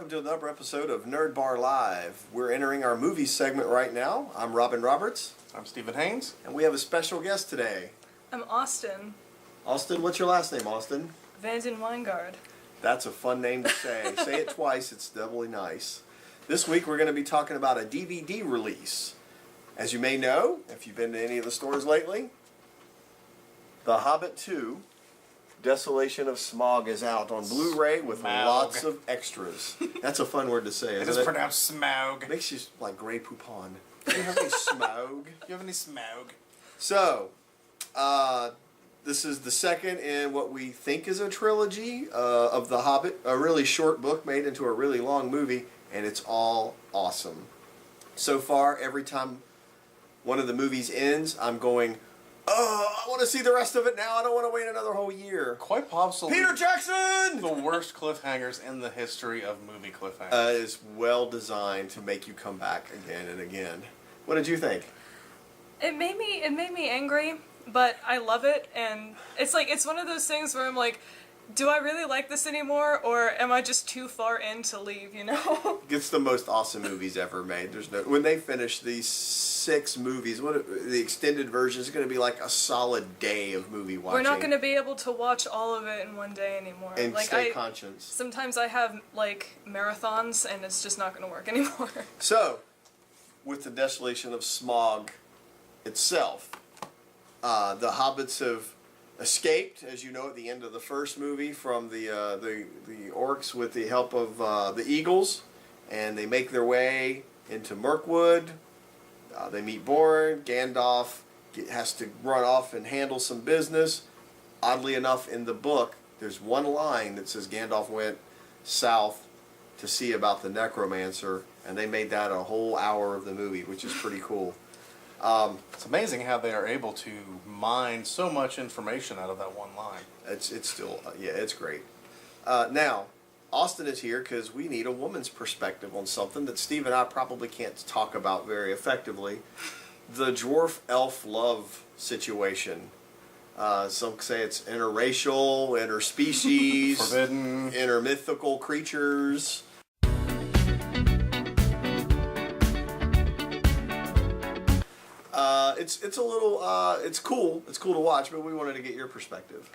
welcome to another episode of Nerd Bar Live. We're entering our movie segment right now. I'm Robin Roberts. I'm Stephen Haynes. And we have a special guest today. I'm Austin. Austin, what's your last name, Austin? Vanden Weingard. That's a fun name to say. Say it twice, it's doubly nice. This week we're going to be talking about a DVD release. As you may know, if you've been to any of the stores lately, The Hobbit 2, Desolation of Smaug is out on Blu-ray with lots of extras. That's a fun word to say, It isn't is it? pronounced Smaug. It makes you like Grey Poupon. Do you have any Smaug? Do you have any Smaug? So, this is the second in what we think is a trilogy of The Hobbit, a really short book made into a really long movie, and it's all awesome. So far, every time one of the movies ends, I'm going, oh, I want to see the rest of it now. I don't want to wait another whole year. Quite possibly Peter Jackson! the worst cliffhangers in the history of movie cliffhangers. Is well designed to make you come back again and again. What did you think? It made me angry, but I love it, and it's one of those things where I'm like, do I really like this anymore, or am I just too far in to leave, you know? It's the most awesome movies ever made. When they finish these 6 movies, the extended version is going to be like a solid day of movie watching. We're not going to be able to watch all of it in one day anymore. And stay conscious. Sometimes I have like marathons, and it's just not going to work anymore. So, with the Desolation of Smaug itself, the hobbits have escaped, as you know, at the end of the first movie from the orcs with the help of the eagles, and they make their way into Mirkwood. They meet Born. Gandalf has to run off and handle some business. Oddly enough, in the book, there's one line that says Gandalf went south to see about the necromancer, and they made that a whole hour of the movie, which is pretty cool. It's amazing how they are able to mine so much information out of that one line. It's still, yeah, it's great. Now, Austin is here because we need a woman's perspective on something that Steve and I probably can't talk about very effectively. The dwarf-elf love situation. Some say it's interracial, interspecies, Forbidden, intermythical creatures. It's a little, it's cool. It's cool to watch, but we wanted to get your perspective.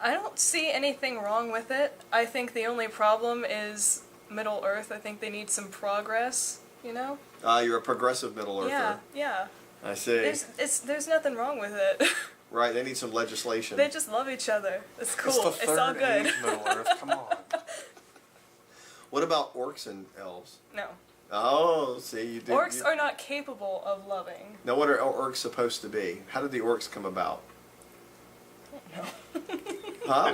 I don't see anything wrong with it. I think the only problem is Middle-earth. I think they need some progress, you know? You're a progressive Middle-earther. Yeah. I see. There's nothing wrong with it. Right, they need some legislation. They just love each other. It's cool. It's the third all good. age Middle-earth. Come on. What about orcs and elves? No. Oh, see, you did. Orcs are not capable of loving. Now, what are orcs supposed to be? How did the orcs come about? Huh?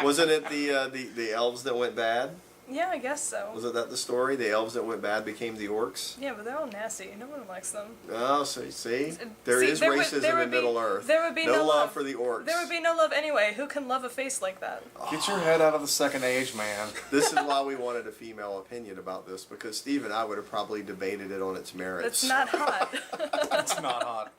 Wasn't it the elves that went bad? Yeah, I guess so. Was it that the story? The elves that went bad became the orcs? Yeah, but they're all nasty. No one likes them. Oh, so you see? There is racism in Middle-earth. There would be no love for the orcs. There would be no love anyway. Who can love a face like that? Get your head out of the second age, man. This is why we wanted a female opinion about this, because Steve and I would have probably debated it on its merits. It's not hot. It's not hot.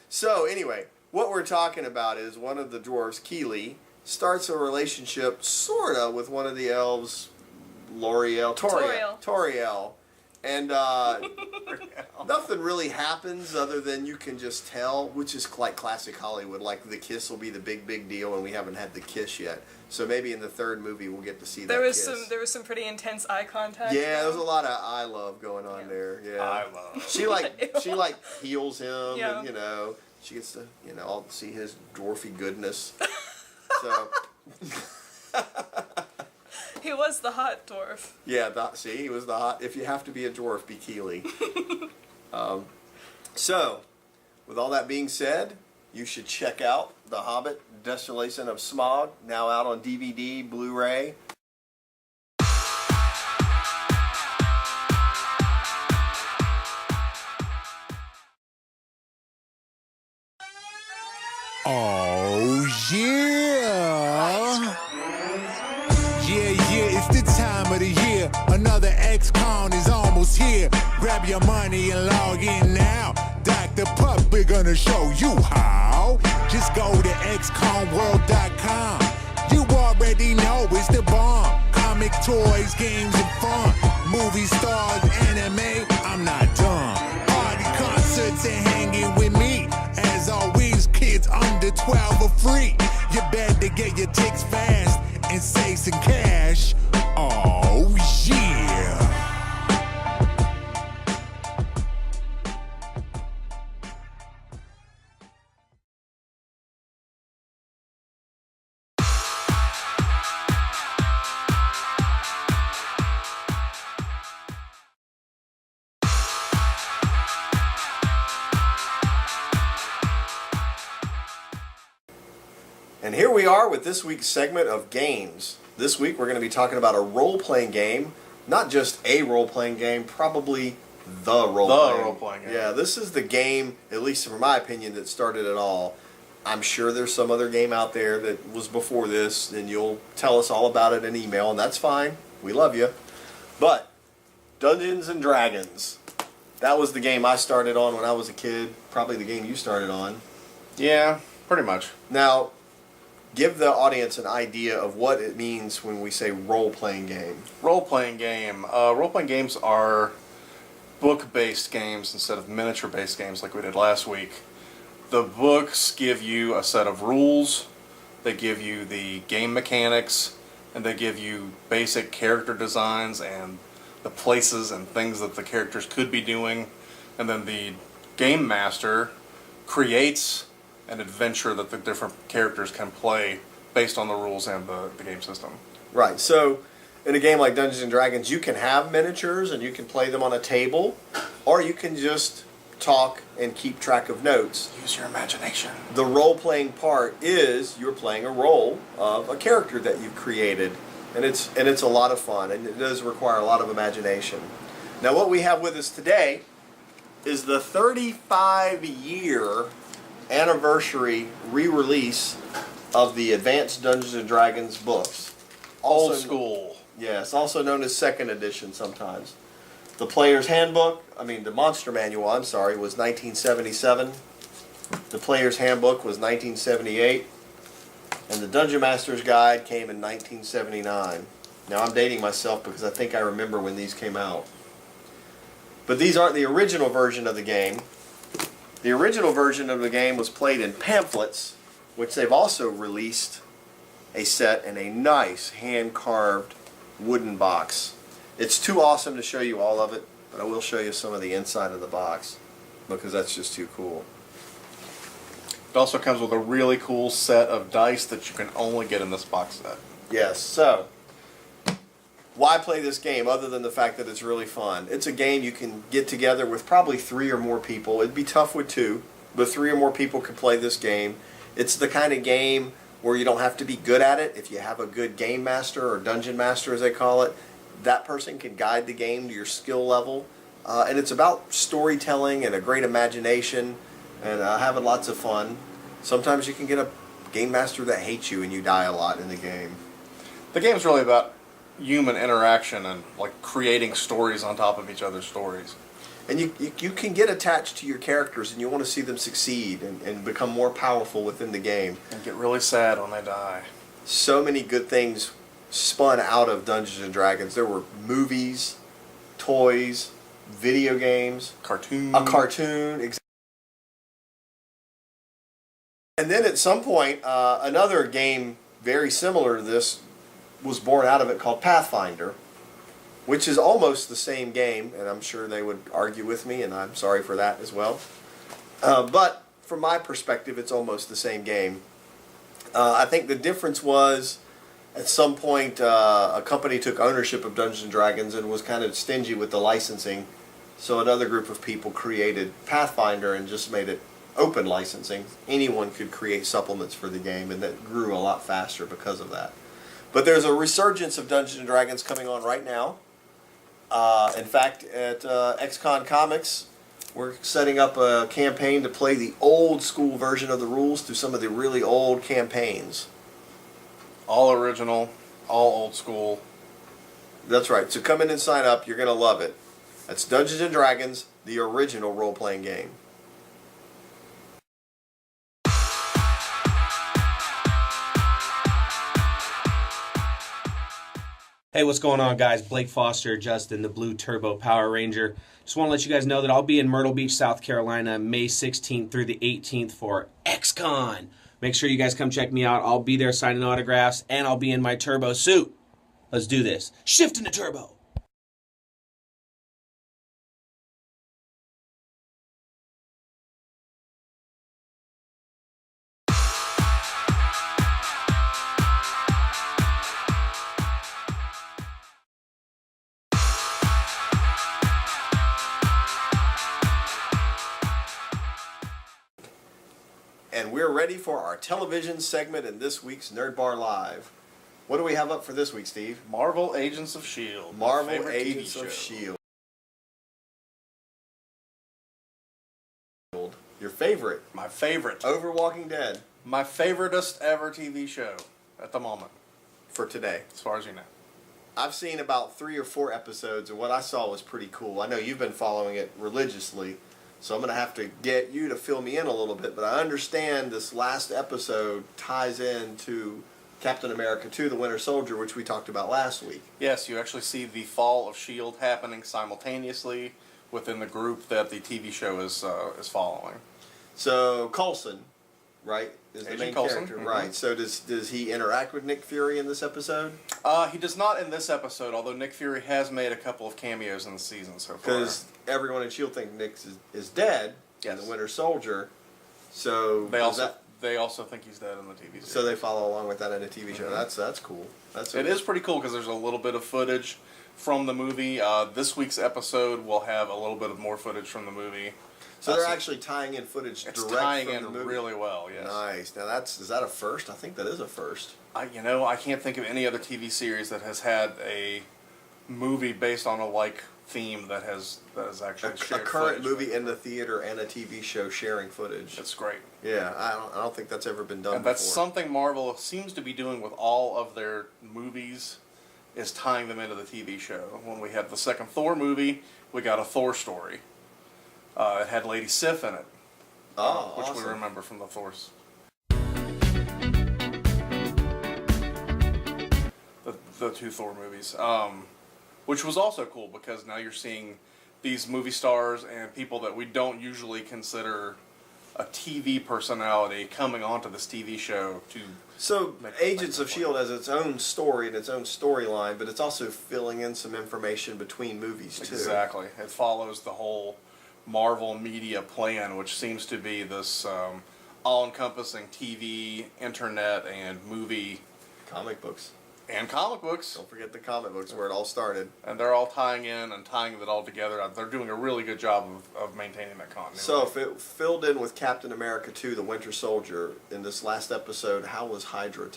So, anyway, what we're talking about is one of the dwarves, Keeley, starts a relationship, sorta, with one of the elves, Toriel. And nothing really happens other than you can just tell, which is like classic Hollywood. Like, the kiss will be the big deal, and we haven't had the kiss yet. So maybe in the third movie we'll get to see that kiss. There was some pretty intense eye contact. Yeah, there's a lot of I love going on there. Yeah, I love. She heals him, Yeah. and she gets to all see his dwarfy goodness. So. He was the hot dwarf. Yeah, he was the hot. If you have to be a dwarf, be Keeley. So, with all that being said, you should check out The Hobbit, Desolation of Smaug, now out on DVD, Blu-ray. Oh, yeah. Yeah, it's the time of the year. Another XCon is almost here. Grab your money and log in now. Dr. Puck, we're gonna show you how. Just go to xconworld.com. You already know it's the bomb. Come comic toys, games, and fun. Movie stars, anime, I'm not done. Party concerts and hanging with me. As always, kids under 12 are free. You better get your ticks fast and save some cash. Oh, yeah. And here we are with this week's segment of games. This week we're going to be talking about a role-playing game, not just a role-playing game, probably the role-playing game. Yeah, this is the game, at least from my opinion, that started it all. I'm sure there's some other game out there that was before this, and you'll tell us all about it in email, and that's fine. We love you. But Dungeons and Dragons, that was the game I started on when I was a kid, probably the game you started on. Yeah, pretty much. Now, give the audience an idea of what it means when we say role-playing game. Role-playing game. Role-playing games are book-based games instead of miniature-based games like we did last week. The books give you a set of rules, they give you the game mechanics, and they give you basic character designs and the places and things that the characters could be doing. And then the game master creates an adventure that the different characters can play based on the rules and the game system. Right, so in a game like Dungeons & Dragons, you can have miniatures and you can play them on a table, or you can just talk and keep track of notes. Use your imagination. The role-playing part is you're playing a role of a character that you've created, and it's a lot of fun, and it does require a lot of imagination. Now what we have with us today is the 35-year anniversary re-release of the Advanced Dungeons & Dragons books. Old school. Yes, also known as second edition sometimes. The Player's Handbook, the Monster Manual, was 1977. The Player's Handbook was 1978. And the Dungeon Master's Guide came in 1979. Now I'm dating myself because I think I remember when these came out. But these aren't the original version of the game. The original version of the game was played in pamphlets, which they've also released a set in a nice hand-carved wooden box. It's too awesome to show you all of it, but I will show you some of the inside of the box because that's just too cool. It also comes with a really cool set of dice that you can only get in this box set. Yes, so why play this game other than the fact that it's really fun? It's a game you can get together with probably 3 or more people. It'd be tough with 2, but 3 or more people can play this game. It's the kind of game where you don't have to be good at it. If you have a good game master or dungeon master as they call it, that person can guide the game to your skill level. And it's about storytelling and a great imagination and having lots of fun. Sometimes you can get a game master that hates you and you die a lot in the game. The game's really about human interaction and like creating stories on top of each other's stories. And you can get attached to your characters and you want to see them succeed and become more powerful within the game. And get really sad when they die. So many good things spun out of Dungeons and Dragons. There were movies, toys, video games, Cartoon. a cartoon. And then at some point, another game very similar to this was born out of it called Pathfinder, which is almost the same game, and I'm sure they would argue with me, and I'm sorry for that as well. But from my perspective, it's almost the same game. I think the difference was, at some point, a company took ownership of Dungeons & Dragons and was kind of stingy with the licensing, so another group of people created Pathfinder and just made it open licensing. Anyone could create supplements for the game, and that grew a lot faster because of that. But there's a resurgence of Dungeons & Dragons coming on right now. In fact, at XCon Comics, we're setting up a campaign to play the old school version of the rules through some of the really old campaigns. All original, all old school. That's right. So come in and sign up. You're going to love it. That's Dungeons & Dragons, the original role-playing game. Hey, what's going on, guys? Blake Foster, Justin, the Blue Turbo Power Ranger. Just want to let you guys know that I'll be in Myrtle Beach, South Carolina, May 16th through the 18th for XCon. Make sure you guys come check me out. I'll be there signing autographs, and I'll be in my turbo suit. Let's do this. Shift into turbo. And we're ready for our television segment in this week's Nerd Bar Live. What do we have up for this week, Steve? Marvel Agents of S.H.I.E.L.D. Marvel Agents of S.H.I.E.L.D. Your favorite? My favorite. Over Walking Dead My favoritist ever TV show at the moment, for today. as far as you know. I've seen about 3 or 4 episodes, and what I saw was pretty cool. I know you've been following it religiously, so I'm going to have to get you to fill me in a little bit, but I understand this last episode ties into Captain America 2, The Winter Soldier, which we talked about last week. Yes, you actually see the fall of S.H.I.E.L.D. happening simultaneously within the group that the TV show is following. So Coulson, right, is the Agent main Coulson, character, mhm. right? So does he interact with Nick Fury in this episode? He does not in this episode, although Nick Fury has made a couple of cameos in the season so far. Because everyone in S.H.I.E.L.D. thinks Nick is dead in The Winter Soldier, so They also think he's dead in the TV series. so they follow along with that in a TV show. Mhm. That's cool. It is pretty cool because there's a little bit of footage from the movie. This week's episode will have a little bit of more footage from the movie. So they're actually tying in footage It's direct tying from in the movie. really well, yes. Nice. Now is that a first? I think that is a first. I can't think of any other TV series that has had a movie based on a like theme that has actually A shared current footage movie with in the theater and a TV show sharing footage. It's great. Yeah, I don't think that's ever been done And that's before. something Marvel seems to be doing with all of their movies, is tying them into the TV show. When we had the second Thor movie, we got a Thor story. It had Lady Sif in it, which awesome. we remember from the Thor's. The 2 Thor movies, which was also cool because now you're seeing these movie stars and people that we don't usually consider a TV personality coming onto this TV show to. So Make- Agents make of the S.H.I.E.L.D. has its own story and its own storyline, but it's also filling in some information between movies too. Exactly. It follows the whole Marvel media plan, which seems to be this all-encompassing TV, internet, and movie, Comic books. and comic books. Don't forget the comic books where it all started. And they're all tying in and tying it all together. They're doing a really good job of maintaining that continuity. So if it filled in with Captain America 2, The Winter Soldier, in this last episode, how was Hydra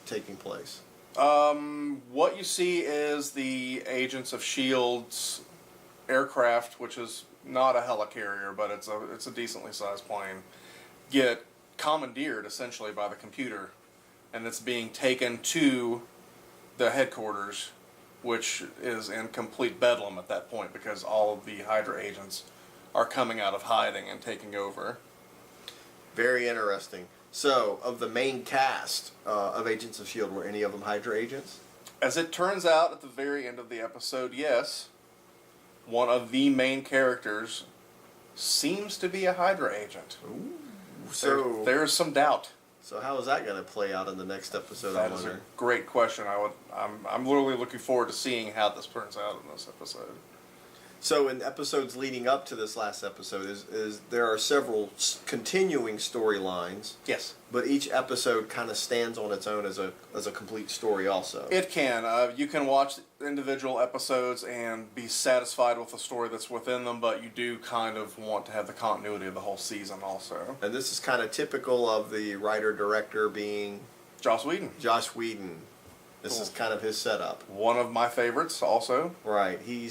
taking place? What you see is the Agents of S.H.I.E.L.D.'s aircraft, which is not a helicarrier, but it's a decently sized plane, get commandeered essentially by the computer, and it's being taken to the headquarters, which is in complete bedlam at that point because all of the Hydra agents are coming out of hiding and taking over. Very interesting. So, of the main cast of Agents of S.H.I.E.L.D., were any of them Hydra agents? As it turns out at the very end of the episode, yes, one of the main characters seems to be a Hydra agent. Ooh. So, There's some doubt. so how is that going to play out in the next episode? That I is a wonder. great question. I'm literally looking forward to seeing how this turns out in this episode. So in episodes leading up to this last episode, is there are several continuing storylines, Yes. but each episode kind of stands on its own as a complete story also. It can. You can watch individual episodes and be satisfied with the story that's within them, but you do kind of want to have the continuity of the whole season also. And this is kind of typical of the writer-director being Joss Whedon. Joss Whedon. This Cool. is kind of his setup. One of my favorites also. Right. He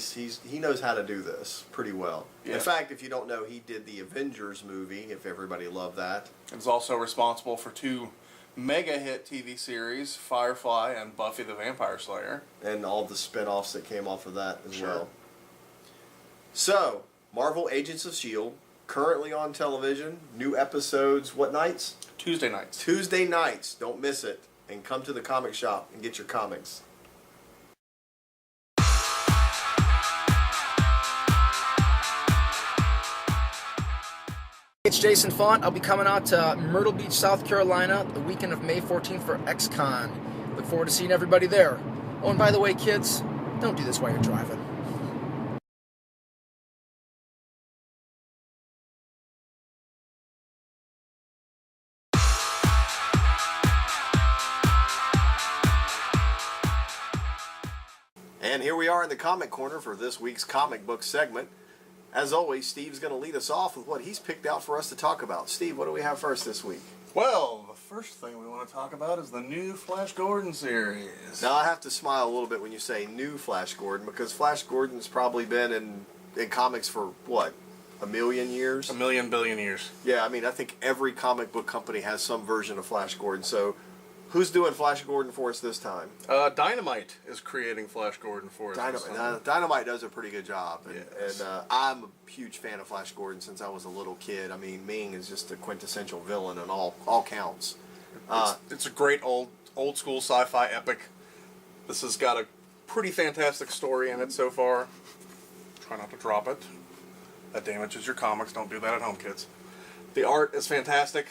knows how to do this pretty well. Yeah. In fact, if you don't know, he did the Avengers movie, if everybody loved that. Is also responsible for 2 mega hit TV series, Firefly and Buffy the Vampire Slayer. And all the spin-offs that came off of that as Sure. well. So, Marvel Agents of S.H.I.E.L.D., currently on television. New episodes, what nights? Tuesday nights. Tuesday nights. Don't miss it. And come to the comic shop and get your comics. it's Jason Font. I'll be coming out to Myrtle Beach, South Carolina, the weekend of May 14th for XCon. Look forward to seeing everybody there. Oh, and by the way, kids, don't do this while you're driving. And here we are in the comic corner for this week's comic book segment. As always, Steve's going to lead us off with what he's picked out for us to talk about. Steve, what do we have first this week? Well, the first thing we want to talk about is the new Flash Gordon series. Now, I have to smile a little bit when you say new Flash Gordon, because Flash Gordon's probably been in comics for, what, a million years? A million billion years. Yeah, I mean, I think every comic book company has some version of Flash Gordon. So, who's doing Flash Gordon for us this time? Dynamite is creating Flash Gordon for us. this time. Dynamite does a pretty good job. Yes. And I'm a huge fan of Flash Gordon since I was a little kid. I mean, Ming is just a quintessential villain on all counts. It's a great old school sci-fi epic. This has got a pretty fantastic story in it so far. Try not to drop it. That damages your comics. Don't do that at home, kids. The art is fantastic.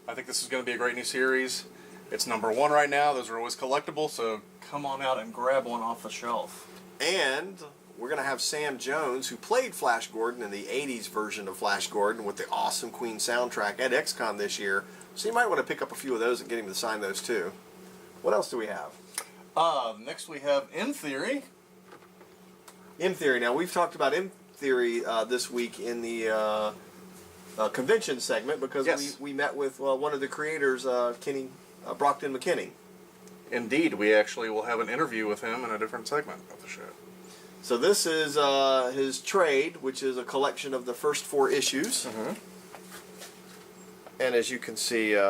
I think this is going to be a great new series. It's #1 right now. Those are always collectible, so come on out and grab one off the shelf. And we're going to have Sam Jones, who played Flash Gordon in the 80s version of Flash Gordon with the awesome Queen soundtrack at XCon this year. So you might want to pick up a few of those and get him to sign those too. What else do we have? Next we have In Theory. In Theory. Now, we've talked about In Theory this week in the convention segment because Yes. we met with one of the creators, Kenny Brockton McKinney. Indeed, we actually will have an interview with him in a different segment of the show. So this is his trade, which is a collection of the first 4 issues. Mm-hmm. And as you can see,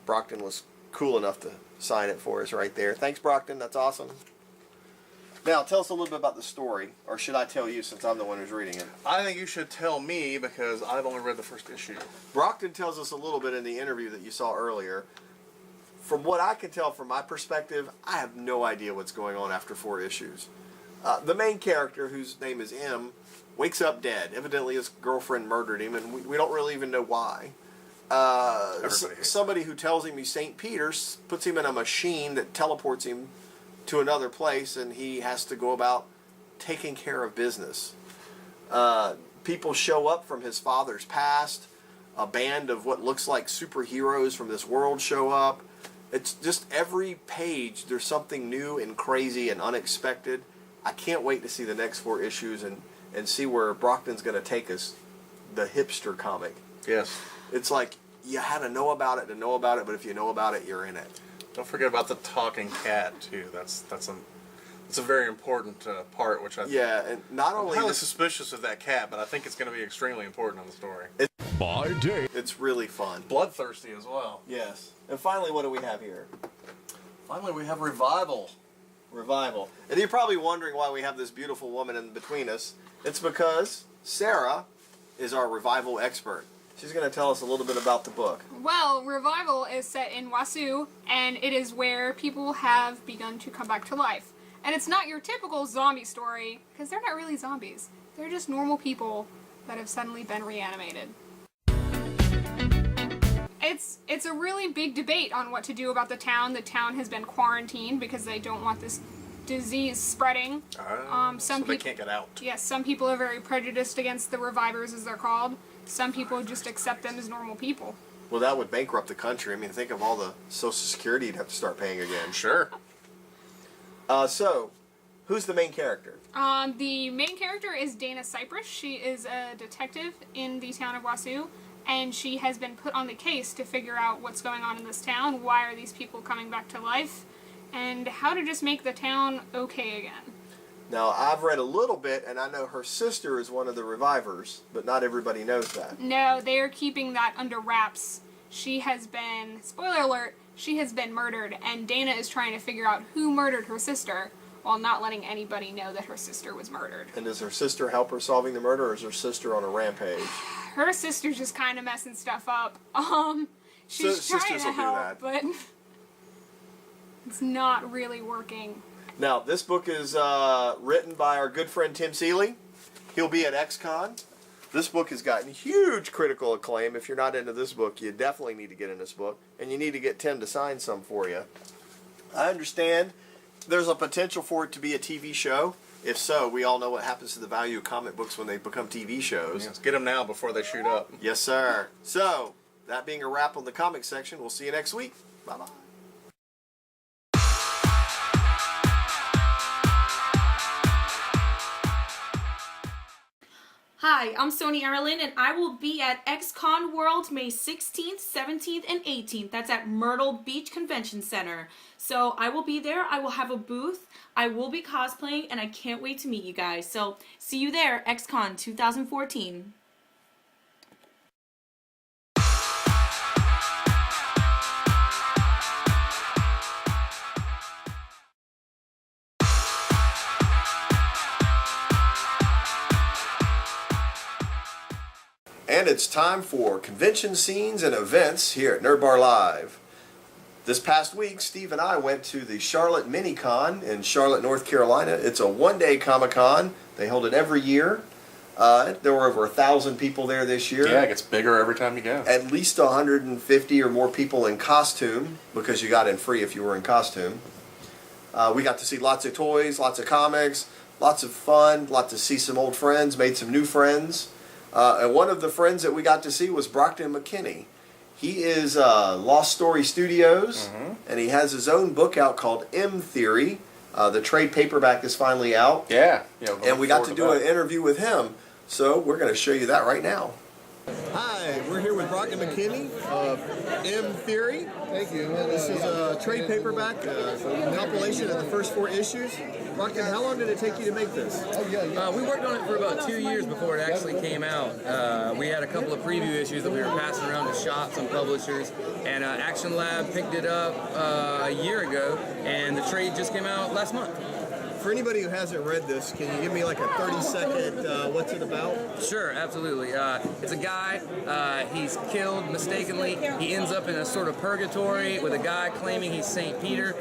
Brockton was cool enough to sign it for us right there. Thanks, Brockton. That's awesome. Now, tell us a little bit about the story, or should I tell you since I'm the one who's reading it? I think you should tell me because I've only read the first issue. Brockton tells us a little bit in the interview that you saw earlier. From what I can tell from my perspective, I have no idea what's going on after 4 issues. The main character, whose name is M, wakes up dead. Evidently his girlfriend murdered him, and we don't really even know why. Somebody who tells him he's St. Peter's puts him in a machine that teleports him to another place, and he has to go about taking care of business. People show up from his father's past. A band of what looks like superheroes from this world show up. It's just every page there's something new and crazy and unexpected. I can't wait to see the next 4 issues and see where Brockton's going to take us, the hipster comic. Yes. It's like you had to know about it, but if you know about it, you're in it. Don't forget about the talking cat too. That's a very important part, which I think. Yeah, and not I'm only highly this, suspicious of that cat, but I think it's going to be extremely important on the story. By day. it's really fun. Bloodthirsty as well. Yes. And finally, what do we have here? Finally, we have Revival. Revival. And you're probably wondering why we have this beautiful woman in between us. It's because Sarah is our Revival expert. She's going to tell us a little bit about the book. Well, Revival is set in Wasu, and it is where people have begun to come back to life. And it's not your typical zombie story, because they're not really zombies. They're just normal people that have suddenly been reanimated. It's a really big debate on what to do about the town. The town has been quarantined because they don't want this disease spreading. So they can't get out. Yes, some people are very prejudiced against the revivers, as they're called. Some people just accept them as normal people. Well, that would bankrupt the country. I mean, think of all the Social Security you'd have to start paying again. Sure. So, who's the main character? The main character is Dana Cypress. She is a detective in the town of Wasu, and she has been put on the case to figure out what's going on in this town, why are these people coming back to life, and how to just make the town okay again. Now, I've read a little bit, and I know her sister is one of the revivers, but not everybody knows that. No, they are keeping that under wraps. She has been, spoiler alert, she has been murdered, and Dana is trying to figure out who murdered her sister while not letting anybody know that her sister was murdered. And does her sister help her solving the murder, or is her sister on a rampage? Her sister's just kind of messing stuff up. She's So trying sisters to will do help, that. but it's not really working. Now, this book is written by our good friend Tim Seeley. He'll be at XCon. This book has gotten huge critical acclaim. If you're not into this book, you definitely need to get in this book. And you need to get Tim to sign some for you. I understand there's a potential for it to be a TV show. If so, we all know what happens to the value of comic books when they become TV shows. Let's get them now before they shoot up. Yes, sir. So, that being a wrap on the comic section, we'll see you next week. Bye-bye. Hi, I'm Sony Erlin, and I will be at XCon World May 16th, 17th, and 18th. That's at Myrtle Beach Convention Center. So I will be there. I will have a booth. I will be cosplaying, and I can't wait to meet you guys. So see you there, XCon 2014. And it's time for convention scenes and events here at Nerd Bar Live. This past week, Steve and I went to the Charlotte Mini-Con in Charlotte, North Carolina. It's a one-day Comic-Con. They hold it every year. There were over 1,000 people there this year. Yeah, it gets bigger every time you go. At least 150 or more people in costume, because you got in free if you were in costume. We got to see lots of toys, lots of comics, lots of fun, lots to see some old friends, made some new friends. And one of the friends that we got to see was Brockton McKinney. He is Lost Story Studios, and he has his own book out called M Theory. The trade paperback is finally out. Yeah. And we got to do an interview with him. So we're going to show you that right now. Hi, we're here with Brockton McKinney of M Theory. Thank you. This is a trade paperback, compilation of the first 4 issues. Brockton, how long did it take you to make this? We worked on it for about 2 years before it actually came out. We had a couple of preview issues that we were passing around to shops and publishers, and Action Lab picked it up a year ago, and the trade just came out last month. For anybody who hasn't read this, can you give me like a 30-second what's it about? Sure, absolutely. It's a guy, he's killed mistakenly. He ends up in a sort of purgatory with a guy claiming he's St. Peter.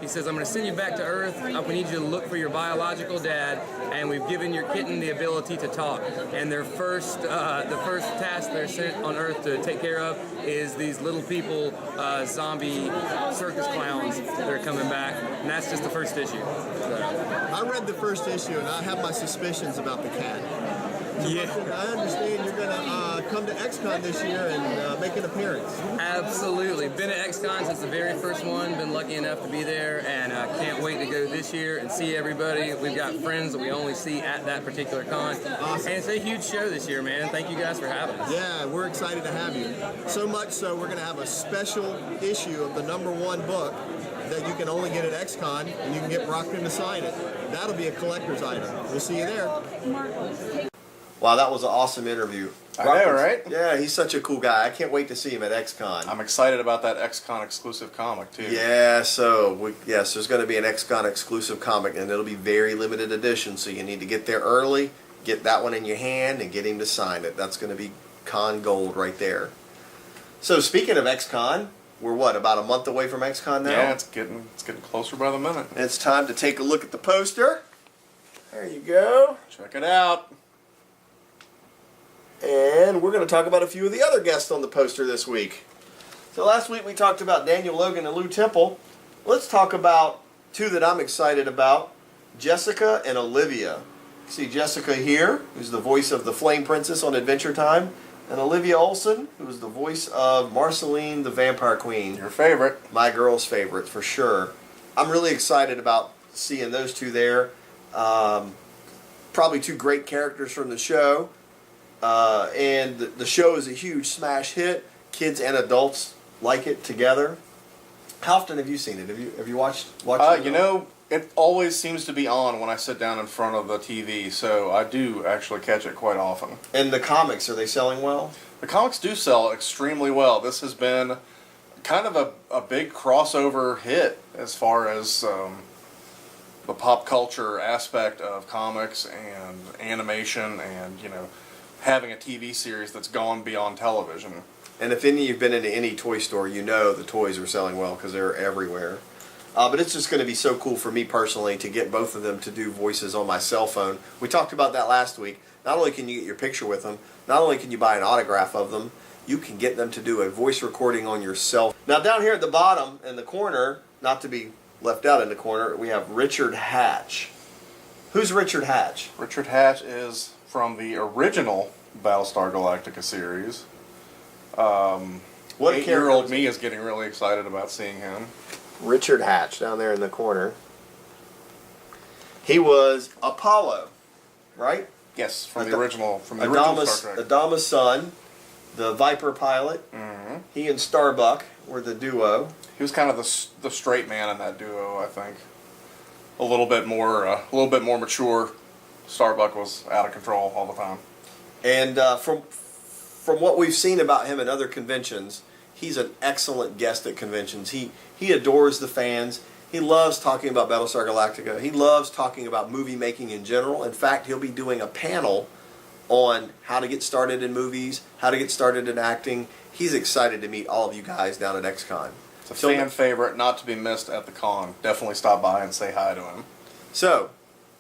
He says, I'm going to send you back to Earth. We need you to look for your biological dad, and we've given your kitten the ability to talk. And their first, the first task they're sent on Earth to take care of is these little people, zombie circus clowns that are coming back. And that's just the first issue. I read the first issue and I have my suspicions about the cat. Yeah. I understand you're going to come to XCon this year and make an appearance. Absolutely. Been at XCon since the very first one. Been lucky enough to be there, and can't wait to go this year and see everybody. We've got friends that we only see at that particular con. Awesome. And it's a huge show this year, man. Thank you guys for having us. Yeah, we're excited to have you. So much so we're going to have a special issue of the #1 book that you can only get at XCon, and you can get Brockton to sign it. That'll be a collector's item. We'll see you there. Wow, that was an awesome interview. I know, right? Yeah, he's such a cool guy. I can't wait to see him at XCon. I'm excited about that XCon exclusive comic, too. Yeah, so, yes, there's going to be an XCon exclusive comic, and it'll be very limited edition, so you need to get there early, get that one in your hand, and get him to sign it. That's going to be con gold right there. So, speaking of XCon, we're about a month away from XCon now? Yeah, it's getting closer by the minute. It's time to take a look at the poster. There you go. Check it out. And we're going to talk about a few of the other guests on the poster this week. So last week we talked about Daniel Logan and Lou Temple. Let's talk about 2 that I'm excited about, Jessica and Olivia. You see Jessica here, who's the voice of the Flame Princess on Adventure Time, and Olivia Olson, who is the voice of Marceline the Vampire Queen. Your favorite. My girl's favorite, for sure. I'm really excited about seeing those 2 there. Probably 2 great characters from the show. And the show is a huge smash hit. Kids and adults like it together. How often have you seen it? Have you watched it? You know, it always seems to be on when I sit down in front of the TV, so I do actually catch it quite often. And the comics, are they selling well? The comics do sell extremely well. This has been kind of a big crossover hit as far as the pop culture aspect of comics and animation and, having a TV series that's gone beyond television. And if any of you've been into any toy store, you know the toys are selling well because they're everywhere. But it's just going to be so cool for me personally to get both of them to do voices on my cell phone. We talked about that last week. Not only can you get your picture with them, not only can you buy an autograph of them, you can get them to do a voice recording on your cell phone. Now down here at the bottom in the corner, not to be left out in the corner, we have Richard Hatch. Who's Richard Hatch? Richard Hatch is from the original Battlestar Galactica series. What 8-year-old me is getting really excited about seeing him. Richard Hatch down there in the corner. He was Apollo, right? Yes, from the original Star Trek. Adama's son, the Viper pilot. Mm-hmm. He and Starbuck were the duo. He was kind of the straight man in that duo, I think. A little bit more mature. Starbuck was out of control all the time. And from what we've seen about him at other conventions, he's an excellent guest at conventions. He adores the fans. He loves talking about Battlestar Galactica. He loves talking about movie making in general. In fact, he'll be doing a panel on how to get started in movies, how to get started in acting. He's excited to meet all of you guys down at XCon. It's a fan favorite, not to be missed at the con. Definitely stop by and say hi to him. So,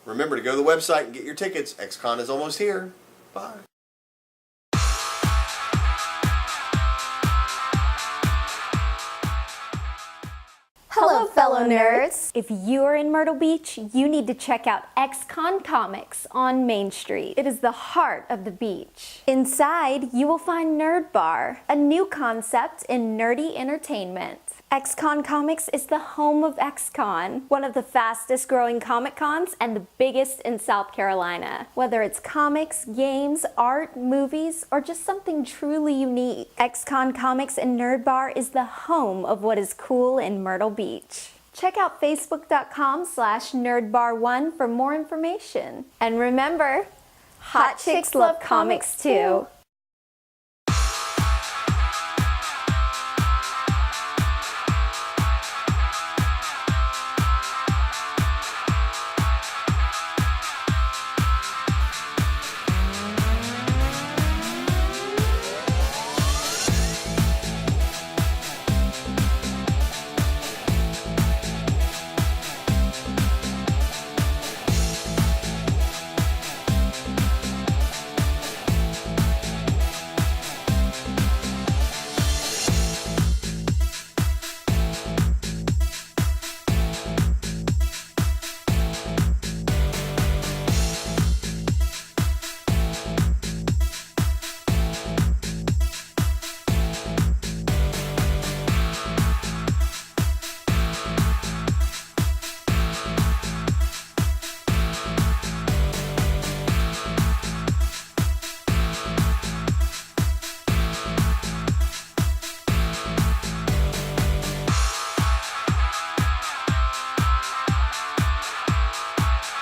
remember to go to the website and get your tickets. XCon is almost here. Bye. Hello, fellow nerds! If you are in Myrtle Beach, you need to check out XCon Comics on Main Street. It is the heart of the beach. Inside, you will find Nerd Bar, a new concept in nerdy entertainment. XCon Comics is the home of XCon, one of the fastest growing Comic Cons and the biggest in South Carolina. Whether it's comics, games, art, movies, or just something truly unique, XCon Comics and Nerd Bar is the home of what is cool in Myrtle Beach. Check out facebook.com/nerdbar1 for more information. And remember, hot chicks love comics too.